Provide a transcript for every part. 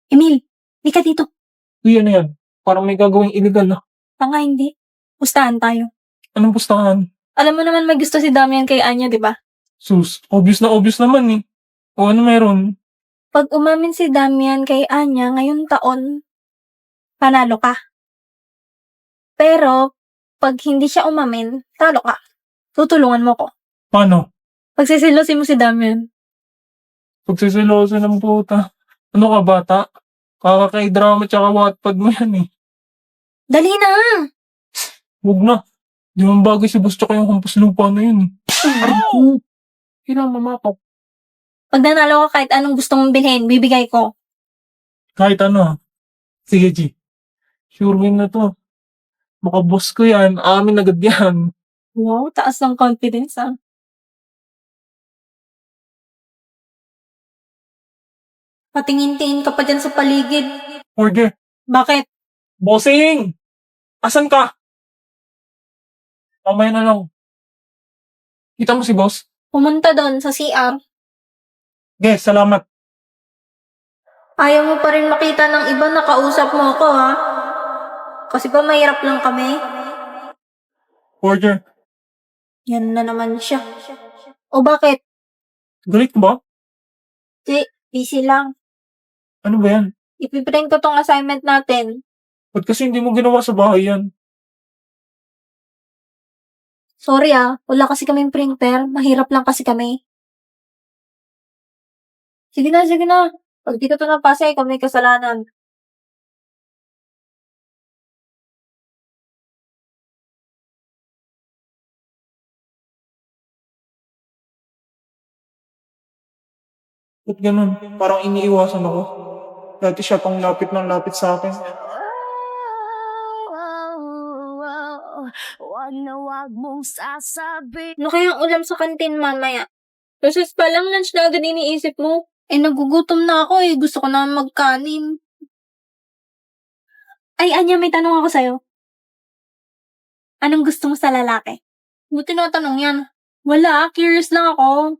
Emil, di ka dito. Uy, ano yan? Parang may gagawing illegal na. Tanga hindi. Pustahan tayo. Anong pustahan? Alam mo naman may gusto si Damian kay Anya, di ba? Sus, obvious naman eh. O ano meron? Pag umamin si Damian kay Anya ngayong taon, panalo ka. Pero, pag hindi siya umamin, talo ka. Tutulungan mo ko. Paano? Pagsisilosin mo si Damian. Pagsisiloso ng puta. Ano ka bata? Kakakay-drama tsaka Wattpad mo yan eh. Dali na! Huwag na. Di man bagay si boss tsaka yung hampas lupa na yun eh. Aray ko. Kailangan mamapap. Pag nanalo ka kahit anong gusto mong bilhin, bibigay ko. Kahit ano ah. Sige G. Sure win na to. Baka boss ko yan. Amin agad yan. Wow, taas ng confidence ah. Patingin-tingin ka pa dyan sa paligid. Order. Bakit? Bossing! Asan ka? Mamaya na lang. Kita mo si boss? Pumunta doon sa CR. Yes, salamat. Ayaw mo pa rin makita ng iba na kausap mo ako, ha? Kasi ba mahirap lang kami? Order. Yan na naman siya. O bakit? Galit ka ba? Di, busy lang. Ano ba yan? Ipiprint ko tong assignment natin. Ba't kasi hindi mo ginawa sa bahay yan? Sorry wala kasi kaming printer. Mahirap lang kasi kami. Sige na, sige na. Pag di ka to napasa, ikaw may kasalanan. Ba't ganun? Parang iniiwasan ako. Dati siya pang lapit ng lapit sa akin. Wag na wag mong sasabi. Ano kayang ulam sa kantin mamaya? Kasi pa lang lunch na agad iniisip mo. Eh, nagugutom na ako Gusto ko na magkanin. Ay, Anya, may tanong ako sa'yo. Anong gusto mo sa lalaki? Buti tinatanong yan. Wala, curious lang ako.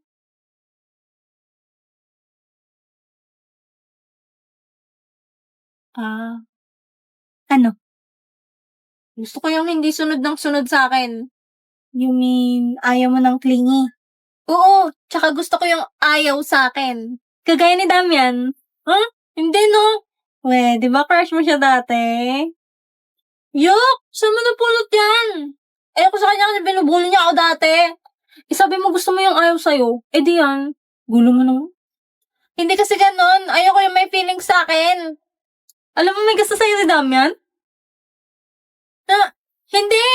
Ano? Gusto ko yung hindi sunod ng sunod sa akin. You mean, ayaw mo ng clingy? Oo, tsaka gusto ko yung ayaw sa akin. Kagaya ni Damian. Huh? Hindi, no? We, di ba crush mo siya dati? Yok! Saan mo napulot yan? Eh, ako sa kanya kasi binubuli niya ako dati. Sabi mo gusto mo yung ayaw sa'yo. Eh di yan. Gulo mo naman. Hindi kasi ganon. Ayoko yung may feelings sa akin. Alam mo may gusto sa'yo si Damian? Hindi!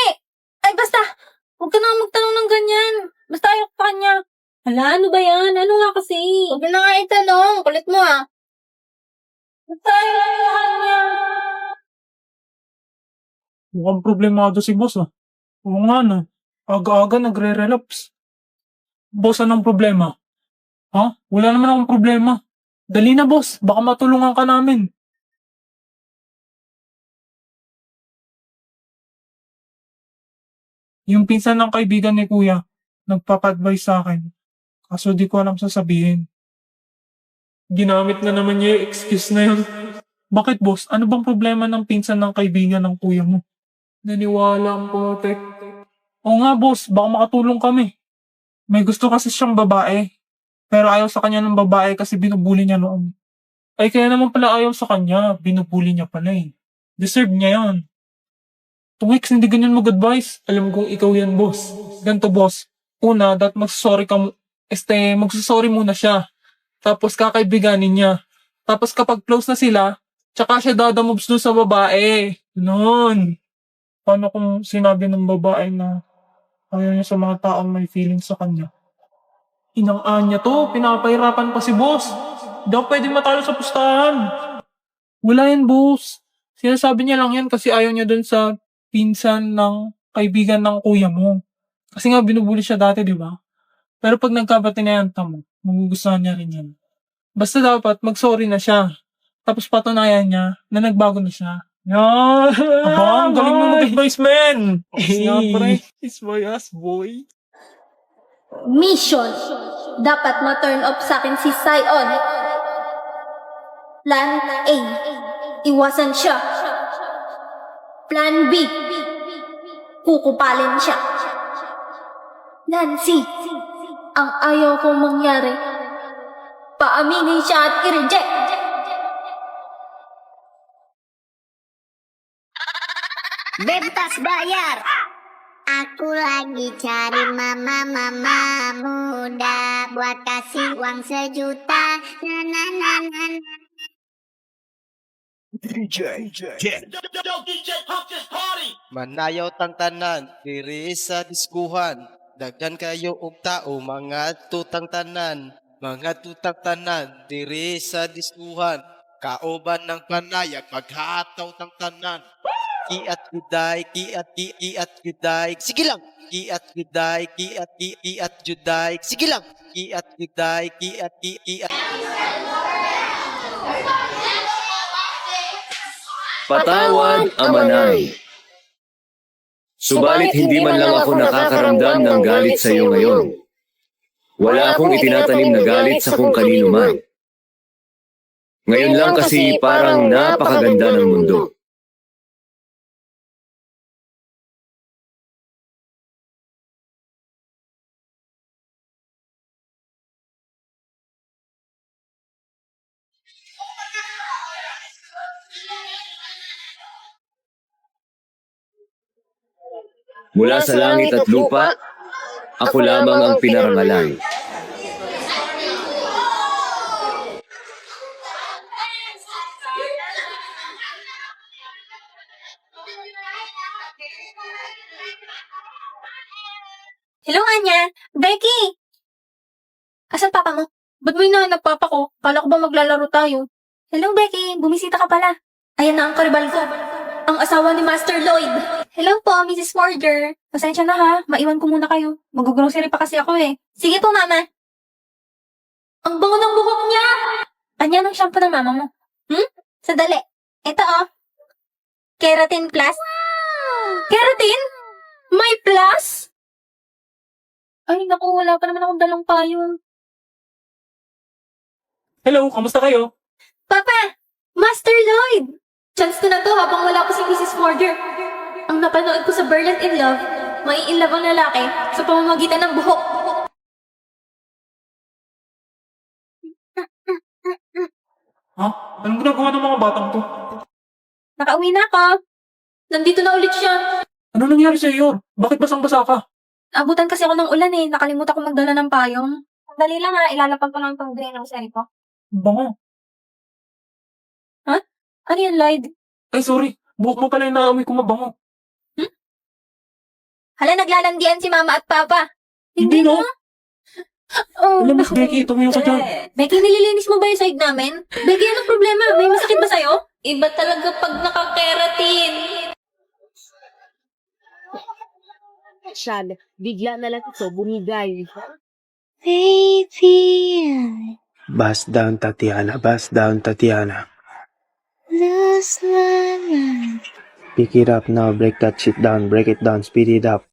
Ay, basta! Huwag ka na magtanong ng ganyan. Basta ayoko pa kanya. Hala, ano ba yan? Ano nga kasi? Huwag na nga itanong. Kulit mo Basta ayoko pa kanya. Mukhang problemado si boss ah. Oo nga no. Aga-aga nagre-relapse. Boss, anong problema? Ha? Wala naman akong problema. Dali na boss, baka matulungan ka namin. Yung pinsan ng kaibigan ni kuya, nagpapa-advise sa akin. Kaso di ko alam sasabihin. Ginamit na naman niya yung excuse na yun. Bakit boss? Ano bang problema ng pinsan ng kaibigan ng kuya mo? Naniwala ang putek. Oo nga boss, baka makatulong kami. May gusto kasi siyang babae. Pero ayaw sa kanya ng babae kasi binubuli niya noon. Ay kaya naman pala ayaw sa kanya, binubuli niya pala eh. Deserve niya yan. Tungix, hindi ganyan mag-advise. Alam kong ikaw yan boss. Ganto boss. Una, magsasorry ka magsasorry muna siya. Tapos kakaibiganin niya. Tapos kapag close na sila, tsaka siya dadamoves dun sa babae. Noon. Paano kung sinabi ng babae na ayaw niya sa mga taong may feelings sa kanya? Inang niya to, pinapahirapan pa si boss. Hindi ako pwede matalo sa pustahan. Wala yan boss. Sinasabi niya lang yan kasi ayaw niya dun sa pinsan ng kaibigan ng kuya mo. Kasi nga binubuli siya dati, di ba? Pero pag nagkabatinayanta mo, magugustuhan niya rin yan. Basta dapat mag-sorry na siya. Tapos patunayan niya na nagbago na siya. Yan! Abang, galing mo mag-advise, man! Nga, pre. It's by us, boy. Mission! Dapat ma-turn off sa akin si Sion. Plan A, iwasan siya. Plan B, kukupalin siya. Plan C, ang ayaw kong mangyari, paaminin siya at i-reject. Bebas bayar. Aku lagi cari mama muda buat kasih uang 1 juta. Na na na na. Na. Manayaw tang tanan, diri sa diskuhan. Daghan kayo og tao, mga tutang tanan. Mga tutang tanan, diri sa diskuhan. Kaoban ng panayag, paghataw tang tanan. Kiat juday, kiat juday. Sige lang. Kiat juday, kiat juday. Sige lang. Kiat juday, kiat. Patawad, Amanay. Subalit hindi man lang ako nakakaramdam ng galit sa iyo ngayon. Wala akong itinatanim na galit sa kung kanino man. Ngayon lang kasi parang napakaganda ng mundo. Mula sa langit at lupa, ako lamang ang pinarangalan. Hello, Anya. Becky! Asan papa mo? Ba't mo hinahanap papa ko? Kala ko ba maglalaro tayo? Hello, Becky. Bumisita ka pala. Ayan na ang karibal ko. Ang asawa ni Master Lloyd. Hello po, Mrs. Forger. Pasensya na ha. Maiwan ko muna kayo. Mag-grocery pa kasi ako eh. Sige po, mama. Ang bango ng buhok niya! Anya ng shampoo ng mama mo? Sandali. Ito oh. Keratin Plus. Keratin? May plus? Ay, naku, wala pa naman akong dalang payong. Hello, kamusta kayo? Papa! Master Lloyd! Chance ko na to habang wala pa si Mrs. Forger. Ang napanood ko sa Berlin in Love, may in love ang lalaki sa pamamagitan ng buhok. Ha? Anong ginagawa ng mga batang to? Nakauwi na ako. Nandito na ulit siya. Ano nangyari sa iyo? Bakit basang-basa ka? Abutan kasi ako ng ulan eh. Nakalimutan ko magdala ng payong. Dali lang ha, ilalapag ko lang itong drain ng sari ko. Bango. Ano yan, Lloyd? Ay, sorry. Buhok mo pala yung naamoy ko mabango. Hala, naglalandian si mama at papa. Hindi, no? Oh, Alam, Miss Becky, tumayo ka dyan. Becky, nililinis mo ba yung side namin? Becky, anong problema? May masakit ba sa'yo? Iba talaga pag nakakeratin. Siya, bigla na lang ito bumigay. Baby, Bust down, Tatiana. Bust down, Tatiana. lose my mind. Pick it up now. Break that shit down. Break it down. Speed it up.